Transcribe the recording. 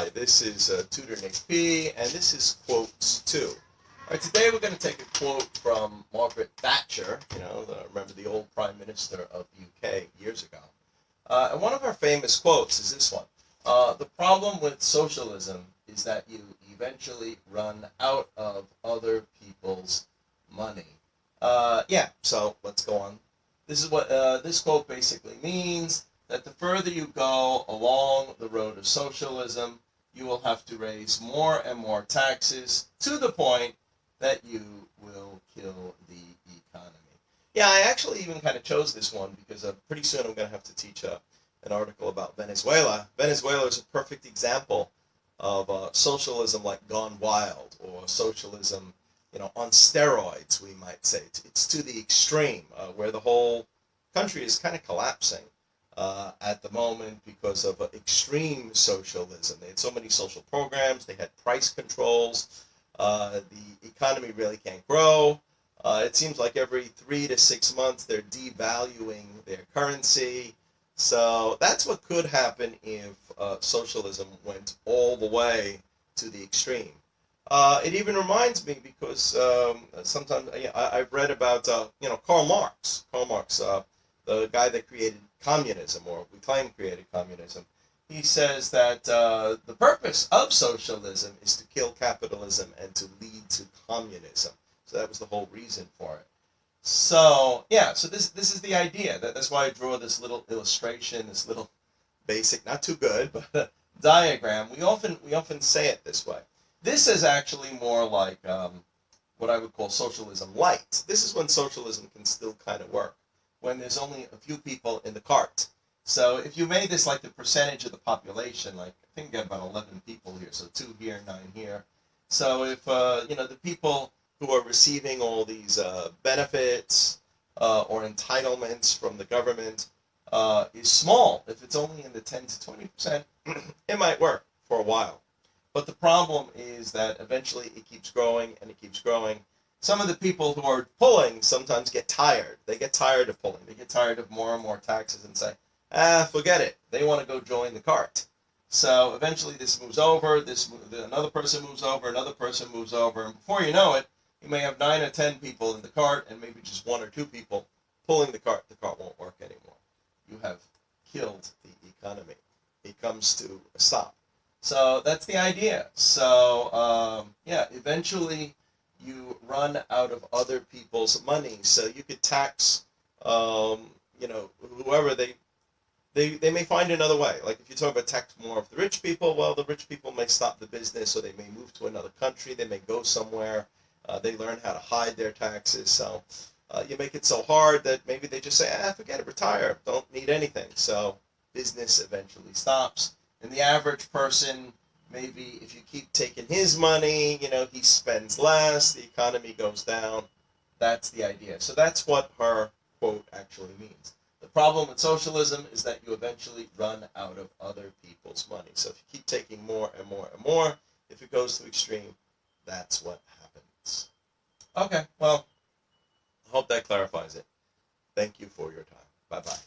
Hi, this is Tutor Nick P, and this is Quotes 2. All right, today we're going to take a quote from Margaret Thatcher, remember the old Prime Minister of the UK years ago. And one of her famous quotes is this one. The problem with socialism is that you eventually run out of other people's money. So let's go on. This is what this quote basically means, that the further you go along the road of socialism, you will have to raise more and more taxes to the point that you will kill the economy. Yeah, I actually even kind of chose this one because pretty soon I'm going to have to teach an article about Venezuela. Venezuela is a perfect example of socialism like gone wild, or socialism, on steroids, we might say. It's to the extreme, where the whole country is kind of collapsing at the moment because of extreme socialism. They had so many social programs, they had price controls, the economy really can't grow. It seems like every 3 to 6 months they're devaluing their currency. So that's what could happen if socialism went all the way to the extreme. It even reminds me because sometimes I've read about Karl Marx. Karl Marx, the guy that created communism, or we claim created communism. He says that the purpose of socialism is to kill capitalism and to lead to communism. So that was the whole reason for it. So yeah, so this is the idea. That's why I draw this little illustration, this little basic, not too good, but diagram. We often say it this way. This is actually more like what I would call socialism light. This is when socialism can still kind of work, when there's only a few people in the cart. So if you made this like the percentage of the population, like I think we got about 11 people here, so 2 here, 9 here. So if the people who are receiving all these benefits or entitlements from the government is small, if it's only in the 10 to 20%, it might work for a while. But the problem is that eventually it keeps growing and it keeps growing. Some of the people who are pulling sometimes get tired. They get tired of pulling. They get tired of more and more taxes and say, forget it. They want to go join the cart. So eventually this moves over, another person moves over, another person moves over, and before you know it, you may have 9 or 10 people in the cart and maybe just 1 or 2 people pulling the cart. The cart won't work anymore. You have killed the economy. It comes to a stop. So that's the idea. So eventually you run out of other people's money. So you could tax, whoever they may find another way. Like if you talk about tax more of the rich people, well, the rich people may stop the business, or they may move to another country. They may go somewhere. They learn how to hide their taxes. So you make it so hard that maybe they just say, forget it, retire. Don't need anything. So business eventually stops. And the average person, maybe if you keep taking his money, he spends less, the economy goes down. That's the idea. So that's what her quote actually means. The problem with socialism is that you eventually run out of other people's money. So if you keep taking more and more and more, if it goes to extreme, that's what happens. Okay, well, I hope that clarifies it. Thank you for your time. Bye-bye.